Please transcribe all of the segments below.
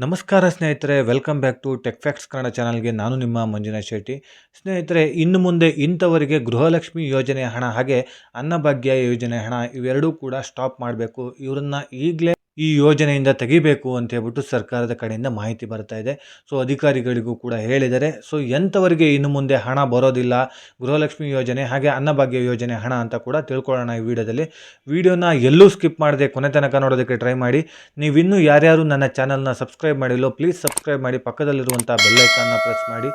ನಮಸ್ಕಾರ ಸ್ನೇಹಿತರೆ, welcome back to tech facts Kannada ಚಾನಲ್ಗೆ. ನಾನು ನಿಮ್ಮ ಮಂಜುನಾಥ್ ಶೆಟ್ಟಿ. ಸ್ನೇಹಿತರೆ, ಇನ್ನು ಮುಂದೆ ಇಂಥವರಿಗೆ ಗೃಹಲಕ್ಷ್ಮಿ ಯೋಜನೆ ಹಣ ಹಾಗೆ ಅನ್ನಭಾಗ್ಯ ಯೋಜನೆ ಹಣ ಇವೆರಡೂ ಕೂಡ ಸ್ಟಾಪ್ ಮಾಡಬೇಕು, ಇವರನ್ನ ಈಗಲೇ ಈ ಯೋಜನೆಯಿಂದ ತೆಗಿಬೇಕು ಅಂತ ಹೇಳ್ಬಿಟ್ಟು ಸರ್ಕಾರದ ಕಡೆಯಿಂದ ಮಾಹಿತಿ ಬರ್ತಾ ಇದೆ. ಸೊ ಅಧಿಕಾರಿಗಳಿಗೂ ಕೂಡ ಹೇಳಿದ್ದಾರೆ. ಸೊ ಎಂಥವರಿಗೆ ಇನ್ನು ಮುಂದೆ ಹಣ ಬರೋದಿಲ್ಲ, ಗೃಹಲಕ್ಷ್ಮಿ ಯೋಜನೆ ಹಾಗೆ ಅನ್ನಭಾಗ್ಯ ಯೋಜನೆ ಹಣ ಅಂತ ಕೂಡ ತಿಳ್ಕೊಳ್ಳೋಣ ಈ ವಿಡಿಯೋದಲ್ಲಿ. ವಿಡಿಯೋನ ಎಲ್ಲೂ ಸ್ಕಿಪ್ ಮಾಡದೆ ಕೊನೆ ತನಕ ನೋಡೋದಕ್ಕೆ ಟ್ರೈ ಮಾಡಿ. ನೀವಿನ್ನೂ ಯಾರ್ಯಾರು ನನ್ನ ಚಾನಲ್ನ ಸಬ್ಸ್ಕ್ರೈಬ್ ಮಾಡಿಲ್ಲೋ ಪ್ಲೀಸ್ ಸಬ್ಸ್ಕ್ರೈಬ್ ಮಾಡಿ, ಪಕ್ಕದಲ್ಲಿರುವಂಥ ಬೆಲ್ಲೈಕನ್ನ ಪ್ರೆಸ್ ಮಾಡಿ.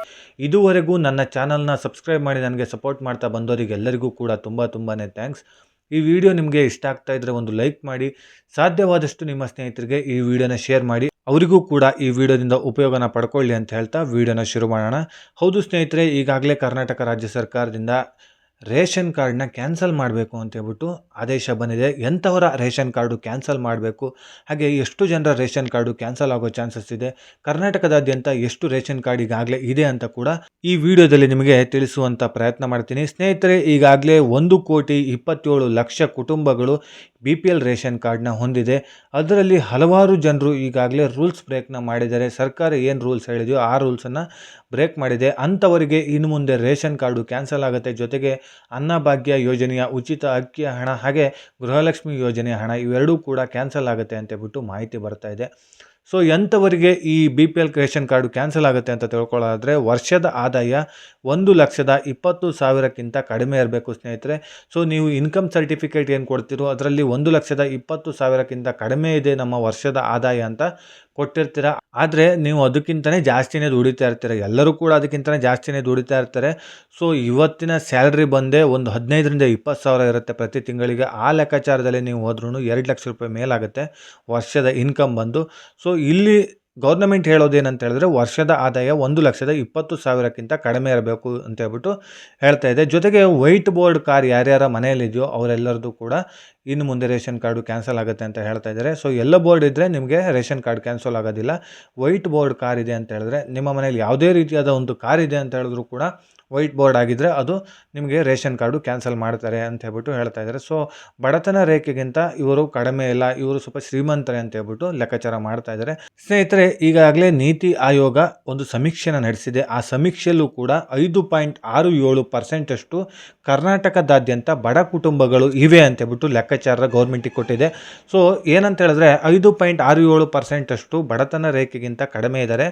ಇದುವರೆಗೂ ನನ್ನ ಚಾನಲ್ನ ಸಬ್ಸ್ಕ್ರೈಬ್ ಮಾಡಿ ನನಗೆ ಸಪೋರ್ಟ್ ಮಾಡ್ತಾ ಬಂದವರಿಗೆಲ್ಲರಿಗೂ ಕೂಡ ತುಂಬಾ ಥ್ಯಾಂಕ್ಸ್. ಈ ವಿಡಿಯೋ ನಿಮಗೆ ಇಷ್ಟ ಆಗ್ತಾ ಇದ್ದರೆ ಒಂದು ಲೈಕ್ ಮಾಡಿ, ಸಾಧ್ಯವಾದಷ್ಟು ನಿಮ್ಮ ಸ್ನೇಹಿತರಿಗೆ ಈ ವಿಡಿಯೋನ ಶೇರ್ ಮಾಡಿ, ಅವರಿಗೂ ಕೂಡ ಈ ವಿಡಿಯೋದಿಂದ ಉಪಯೋಗನ ಪಡ್ಕೊಳ್ಳಿ ಅಂತ ಹೇಳ್ತಾ ವಿಡಿಯೋನ ಶುರು ಮಾಡೋಣ. ಹೌದು ಸ್ನೇಹಿತರೆ, ಈಗಾಗಲೇ ಕರ್ನಾಟಕ ರಾಜ್ಯ ಸರ್ಕಾರದಿಂದ ರೇಷನ್ ಕಾರ್ಡ್ನ ಕ್ಯಾನ್ಸಲ್ ಮಾಡಬೇಕು ಅಂತ ಹೇಳ್ಬಿಟ್ಟು ಆದೇಶ ಬಂದಿದೆ. ಎಂಥವರ ರೇಷನ್ ಕಾರ್ಡು ಕ್ಯಾನ್ಸಲ್ ಮಾಡಬೇಕು, ಹಾಗೆ ಎಷ್ಟು ಜನರ ರೇಷನ್ ಕಾರ್ಡು ಕ್ಯಾನ್ಸಲ್ ಆಗೋ ಚಾನ್ಸಸ್ ಇದೆ, ಕರ್ನಾಟಕದಾದ್ಯಂತ ಎಷ್ಟು ರೇಷನ್ ಕಾರ್ಡ್ ಈಗಾಗಲೇ ಇದೆ ಅಂತ ಕೂಡ ಈ ವಿಡಿಯೋದಲ್ಲಿ ನಿಮಗೆ ತಿಳಿಸುವಂಥ ಪ್ರಯತ್ನ ಮಾಡ್ತೀನಿ. ಸ್ನೇಹಿತರೆ, ಈಗಾಗಲೇ 1,27,00,000 ಕುಟುಂಬಗಳು BPL ರೇಷನ್ ಕಾರ್ಡ್ನ ಹೊಂದಿದೆ. ಅದರಲ್ಲಿ ಹಲವಾರು ಜನರು ಈಗಾಗಲೇ ರೂಲ್ಸ್ ಬ್ರೇಕ್ನ ಮಾಡಿದ್ದಾರೆ. ಸರ್ಕಾರ ಏನು ರೂಲ್ಸ್ ಹೇಳಿದೆಯೋ ಆ ರೂಲ್ಸನ್ನು ಬ್ರೇಕ್ ಮಾಡಿದೆ. ಅಂಥವರಿಗೆ ಇನ್ನು ಮುಂದೆ ರೇಷನ್ ಕಾರ್ಡು ಕ್ಯಾನ್ಸಲ್ ಆಗುತ್ತೆ. ಜೊತೆಗೆ ಅನ್ನಭಾಗ್ಯ ಯೋಜನೆಯ ಉಚಿತ ಅಕ್ಕಿ ಹಣ ಹಾಗೆ ಗೃಹಲಕ್ಷ್ಮಿ ಯೋಜನೆಯ ಹಣ ಇವೆರಡೂ ಕೂಡ ಕ್ಯಾನ್ಸಲ್ ಆಗುತ್ತೆ ಅಂತ ಹೇಳ್ಬಿಟ್ಟು ಮಾಹಿತಿ ಬರ್ತಾ ಇದೆ. ಸೊ ಎಂಥವರಿಗೆ ಈ BPL ರೇಷನ್ ಕಾರ್ಡು ಕ್ಯಾನ್ಸಲ್ ಆಗುತ್ತೆ ಅಂತ ತಿಳ್ಕೊಳ್ಳೋದಾದರೆ, ವರ್ಷದ ಆದಾಯ 1,20,000ಕ್ಕಿಂತ ಕಡಿಮೆ ಇರಬೇಕು ಸ್ನೇಹಿತರೆ. ಸೊ ನೀವು ಇನ್ಕಮ್ ಸರ್ಟಿಫಿಕೇಟ್ ಏನು ಕೊಡ್ತೀರೋ ಅದರಲ್ಲಿ 1,20,000ಕ್ಕಿಂತ ಕಡಿಮೆ ಇದೆ ನಮ್ಮ ವರ್ಷದ ಆದಾಯ ಅಂತ ಕೊಟ್ಟಿರ್ತೀರ. ಆದರೆ ನೀವು ಅದಕ್ಕಿಂತಲೇ ಜಾಸ್ತಿನೇ ದುಡಿತಾ ಇರ್ತೀರ, ಎಲ್ಲರೂ ಕೂಡ ಅದಕ್ಕಿಂತಲೇ ಜಾಸ್ತಿನೇ ದುಡಿತಾ ಇರ್ತಾರೆ. ಸೊ ಇವತ್ತಿನ ಸ್ಯಾಲ್ರಿ ಬಂದೇ ಒಂದು 15,000ರಿಂದ 20,000 ಇರುತ್ತೆ ಪ್ರತಿ ತಿಂಗಳಿಗೆ. ಆ ಲೆಕ್ಕಾಚಾರದಲ್ಲಿ ನೀವು ಹೋದ್ರೂ 2 ಲಕ್ಷ ರೂಪಾಯಿ ಮೇಲಾಗುತ್ತೆ ವರ್ಷದ ಇನ್ಕಮ್ ಬಂದು. ಸೊ ಇಲ್ಲಿ ಗೌರ್ನಮೆಂಟ್ ಹೇಳೋದೇನಂತ ಹೇಳಿದ್ರೆ, ವರ್ಷದ ಆದಾಯ 1,20,000ಕ್ಕಿಂತ ಕಡಿಮೆ ಇರಬೇಕು ಅಂತ ಹೇಳ್ಬಿಟ್ಟು ಹೇಳ್ತಾ ಇದೆ. ಜೊತೆಗೆ ವೈಟ್ ಬೋರ್ಡ್ ಕಾರ್ ಯಾರ್ಯಾರ ಮನೆಯಲ್ಲಿದೆಯೋ ಅವರೆಲ್ಲರದು ಕೂಡ ಇನ್ನು ಮುಂದೆ ರೇಷನ್ ಕಾರ್ಡು ಕ್ಯಾನ್ಸಲ್ ಆಗುತ್ತೆ ಅಂತ ಹೇಳ್ತಾ ಇದ್ದಾರೆ. ಸೊ ಎಲ್ಲ ಬೋರ್ಡ್ ಇದ್ದರೆ ನಿಮಗೆ ರೇಷನ್ ಕಾರ್ಡ್ ಕ್ಯಾನ್ಸಲ್ ಆಗೋದಿಲ್ಲ. ವೈಟ್ ಬೋರ್ಡ್ ಕಾರ್ ಇದೆ ಅಂತ ಹೇಳಿದ್ರೆ, ನಿಮ್ಮ ಮನೇಲಿ ಯಾವುದೇ ರೀತಿಯಾದ ಒಂದು ಕಾರ್ ಇದೆ ಅಂತ ಹೇಳಿದ್ರು ಕೂಡ ವೈಟ್ ಬೋರ್ಡ್ ಆಗಿದ್ದರೆ ಅದು ನಿಮಗೆ ರೇಷನ್ ಕಾರ್ಡು ಕ್ಯಾನ್ಸಲ್ ಮಾಡ್ತಾರೆ ಅಂತ ಹೇಳ್ಬಿಟ್ಟು ಹೇಳ್ತಾ ಇದ್ದಾರೆ. ಸೊ ಬಡತನ ರೇಖೆಗಿಂತ ಇವರು ಕಡಿಮೆ ಇಲ್ಲ, ಇವರು ಸ್ವಲ್ಪ ಶ್ರೀಮಂತರೇ ಅಂತ ಹೇಳ್ಬಿಟ್ಟು ಲೆಕ್ಕಾಚಾರ ಮಾಡ್ತಾ ಇದ್ದಾರೆ. ಸ್ನೇಹಿತರೆ, ಈಗಾಗಲೇ ನೀತಿ ಆಯೋಗ ಒಂದು ಸಮೀಕ್ಷೆನ ನಡೆಸಿದೆ. ಆ ಸಮೀಕ್ಷೆಯಲ್ಲೂ ಕೂಡ 5.67% ಅಷ್ಟು ಕರ್ನಾಟಕದಾದ್ಯಂತ ಬಡ ಕುಟುಂಬಗಳು ಇವೆ ಅಂತ ಹೇಳ್ಬಿಟ್ಟು ಲೆಕ್ಕಾಚಾರ ಗೌರ್ಮೆಂಟಿಗೆ ಕೊಟ್ಟಿದೆ. ಸೊ ಏನಂತ ಹೇಳಿದ್ರೆ 5.67% ಅಷ್ಟು ಬಡತನ ರೇಖೆಗಿಂತ ಕಡಿಮೆ ಇದ್ದಾರೆ.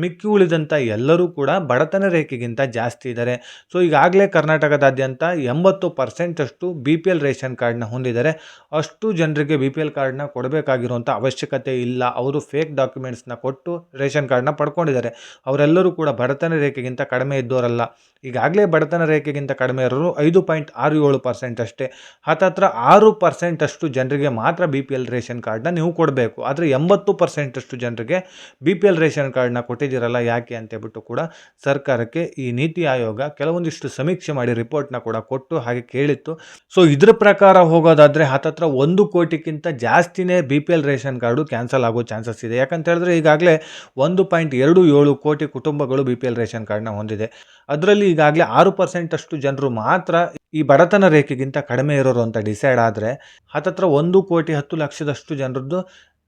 ಮಿಕ್ಕಿ ಉಳಿದಂಥ ಎಲ್ಲರೂ ಕೂಡ ಬಡತನ ರೇಖೆಗಿಂತ ಜಾಸ್ತಿ ಇದ್ದಾರೆ. ಸೊ ಈಗಾಗಲೇ ಕರ್ನಾಟಕದಾದ್ಯಂತ 80% ಅಷ್ಟು BPL ರೇಷನ್ ಕಾರ್ಡ್ನ ಹೊಂದಿದ್ದಾರೆ. ಅಷ್ಟು ಜನರಿಗೆ BPL ಕಾರ್ಡ್ನ ಕೊಡಬೇಕಾಗಿರುವಂಥ ಅವಶ್ಯಕತೆ ಇಲ್ಲ. ಅವರು ಫೇಕ್ ಡಾಕ್ಯುಮೆಂಟ್ಸ್ನ ಕೊಟ್ಟು ರೇಷನ್ ಕಾರ್ಡ್ನ ಪಡ್ಕೊಂಡಿದ್ದಾರೆ. ಅವರೆಲ್ಲರೂ ಕೂಡ ಬಡತನ ರೇಖೆಗಿಂತ ಕಡಿಮೆ ಇದ್ದವರಲ್ಲ. ಈಗಾಗಲೇ ಬಡತನ ರೇಖೆಗಿಂತ ಕಡಿಮೆ ಇರೋರು 5.67% ಅಷ್ಟೇ. ಹತ್ತತ್ರ 6% ಅಷ್ಟು ಜನರಿಗೆ ಮಾತ್ರ BPL ರೇಷನ್ ಕಾರ್ಡ್ನ ನೀವು ಕೊಡಬೇಕು. ಆದರೆ 80% ಅಷ್ಟು ಜನರಿಗೆ BPL ರೇಷನ್ ಕಾರ್ಡ್ನ ಕೊಟ್ಟಿದ್ದೀರಲ್ಲ ಯಾಕೆ ಅಂತ ಹೇಳ್ಬಿಟ್ಟು ಕೂಡ ಸರ್ಕಾರಕ್ಕೆ ಈ ನೀತಿ ಆಯೋಗ ಕೆಲವೊಂದಿಷ್ಟು ಸಮೀಕ್ಷೆ ಮಾಡಿ ರಿಪೋರ್ಟ್ನ ಕೂಡ ಕೊಟ್ಟು ಹಾಗೆ ಕೇಳಿತ್ತು. ಸೊ ಇದ್ರ ಪ್ರಕಾರ ಹೋಗೋದಾದರೆ ಹತ್ತತ್ರ 1 ಕೋಟಿಗಿಂತ ಜಾಸ್ತಿನೇ BPL ರೇಷನ್ ಕಾರ್ಡು ಕ್ಯಾನ್ಸಲ್ ಆಗೋ ಚಾನ್ಸಸ್ ಇದೆ. ಯಾಕಂತ ಹೇಳಿದ್ರೆ ಈಗಾಗಲೇ 1.27 ಕೋಟಿ ಕುಟುಂಬಗಳು BPL ರೇಷನ್ ಕಾರ್ಡ್ನ ಹೊಂದಿದೆ. ಅದರಲ್ಲಿ ಈಗಾಗಲೇ 6% ಅಷ್ಟು ಜನರು ಮಾತ್ರ ಈ ಬಡತನ ರೇಖೆಗಿಂತ ಕಡಿಮೆ ಇರೋರು ಅಂತ ಡಿಸೈಡ್ ಆದರೆ ಹತ್ತತ್ರ 1,10,00,000 ಜನರದ್ದು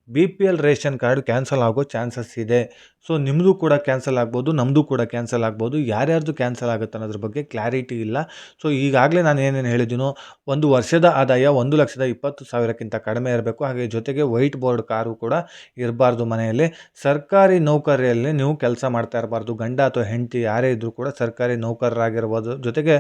BPL ರೇಷನ್ ಕಾರ್ಡ್ ಕ್ಯಾನ್ಸಲ್ ಆಗೋ ಚಾನ್ಸಸ್ ಇದೆ. ಸೊ ನಿಮ್ಮದು ಕೂಡ ಕ್ಯಾನ್ಸಲ್ ಆಗ್ಬೋದು, ನಮ್ಮದು ಕೂಡ ಕ್ಯಾನ್ಸಲ್ ಆಗ್ಬೋದು. ಯಾರ್ಯಾರ್ದು ಕ್ಯಾನ್ಸಲ್ ಆಗುತ್ತೆ ಅನ್ನೋದ್ರ ಬಗ್ಗೆ ಕ್ಲಾರಿಟಿ ಇಲ್ಲ. ಸೊ ಈಗಾಗಲೇ ನಾನು ಏನೇನು ಹೇಳಿದ್ದೀನೋ, ಒಂದು ವರ್ಷದ ಆದಾಯ 1,20,000ಕ್ಕಿಂತ ಕಡಿಮೆ ಇರಬೇಕು. ಹಾಗೆ ಜೊತೆಗೆ ವೈಟ್ ಬೋರ್ಡ್ ಕಾರು ಕೂಡ ಇರಬಾರ್ದು ಮನೆಯಲ್ಲಿ. ಸರ್ಕಾರಿ ನೌಕರಿಯಲ್ಲಿ ನೀವು ಕೆಲಸ ಮಾಡ್ತಾ ಇರಬಾರ್ದು. ಗಂಡ ಅಥವಾ ಹೆಂಡತಿ ಯಾರೇ ಇದ್ದರೂ ಕೂಡ ಸರ್ಕಾರಿ ನೌಕರರಾಗಿರ್ಬೋದು. ಜೊತೆಗೆ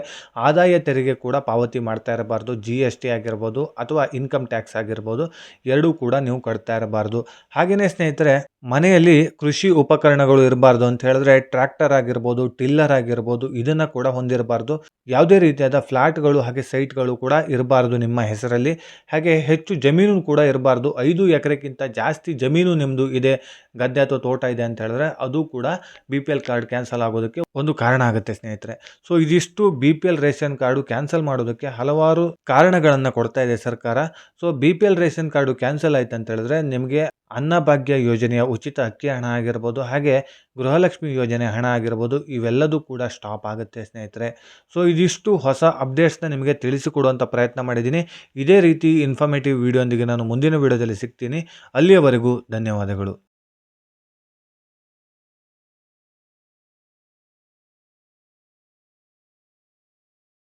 ಆದಾಯ ತೆರಿಗೆ ಕೂಡ ಪಾವತಿ ಮಾಡ್ತಾ ಇರಬಾರ್ದು. GST ಆಗಿರ್ಬೋದು ಅಥವಾ ಇನ್ಕಮ್ ಟ್ಯಾಕ್ಸ್ ಆಗಿರ್ಬೋದು, ಎರಡೂ ಕೂಡ ನೀವು ಕಟ್ತಾ ಇರಬಾರ್ದು. ಹಾಗೆಯೇ ಸ್ನೇಹಿತರೆ, ಮನೆಯಲ್ಲಿ ಕೃಷಿ ಉಪಕರಣಗಳು ಇರಬಾರ್ದು ಅಂತ ಹೇಳಿದ್ರೆ ಟ್ರ್ಯಾಕ್ಟರ್ ಆಗಿರ್ಬೋದು, ಟಿಲ್ಲರ್ ಆಗಿರ್ಬೋದು, ಇದನ್ನು ಕೂಡ ಹೊಂದಿರಬಾರ್ದು. ಯಾವುದೇ ರೀತಿಯಾದ ಫ್ಲಾಟ್ಗಳು ಹಾಗೆ ಸೈಟ್ಗಳು ಕೂಡ ಇರಬಾರ್ದು ನಿಮ್ಮ ಹೆಸರಲ್ಲಿ. ಹಾಗೆ ಹೆಚ್ಚು ಜಮೀನು ಕೂಡ ಇರಬಾರ್ದು. 5 ಎಕರೆಗಿಂತ ಜಾಸ್ತಿ ಜಮೀನು ನಿಮ್ಮದು ಇದೆ, ಗದ್ದೆ ಅಥವಾ ತೋಟ ಇದೆ ಅಂತ ಹೇಳಿದ್ರೆ ಅದು ಕೂಡ BPL ಕಾರ್ಡ್ ಕ್ಯಾನ್ಸಲ್ ಆಗೋದಕ್ಕೆ ಒಂದು ಕಾರಣ ಆಗುತ್ತೆ ಸ್ನೇಹಿತರೆ. ಸೊ ಇದಿಷ್ಟು BPL ರೇಷನ್ ಕಾರ್ಡು ಕ್ಯಾನ್ಸಲ್ ಮಾಡೋದಕ್ಕೆ ಹಲವಾರು ಕಾರಣಗಳನ್ನು ಕೊಡ್ತಾ ಇದೆ ಸರ್ಕಾರ. So BPL ration card cancel ಆಯ್ತು ಅಂತ ಹೇಳಿದ್ರೆ ನಿಮಗೆ ಅನ್ನಭಾಗ್ಯ ಯೋಜನೆಯ ಉಚಿತ ಅಕ್ಕಿ ಹಣ ಆಗಿರ್ಬೋದು, ಹಾಗೆ ಗೃಹಲಕ್ಷ್ಮಿ ಯೋಜನೆ ಹಣ ಆಗಿರ್ಬೋದು, ಇವೆಲ್ಲದೂ ಕೂಡ ಸ್ಟಾಪ್ ಆಗುತ್ತೆ ಸ್ನೇಹಿತರೆ. ಸೊ ಇದಿಷ್ಟು ಹೊಸ ಅಪ್ಡೇಟ್ಸ್ನ ನಿಮಗೆ ತಿಳಿಸಿಕೊಡುವಂಥ ಪ್ರಯತ್ನ ಮಾಡಿದ್ದೀನಿ. ಇದೇ ರೀತಿ ಇನ್ಫಾರ್ಮೇಟಿವ್ ವಿಡಿಯೋಂದಿಗೆ ನಾನು ಮುಂದಿನ ವಿಡಿಯೋದಲ್ಲಿ ಸಿಗ್ತೀನಿ. ಅಲ್ಲಿಯವರೆಗೂ ಧನ್ಯವಾದಗಳು.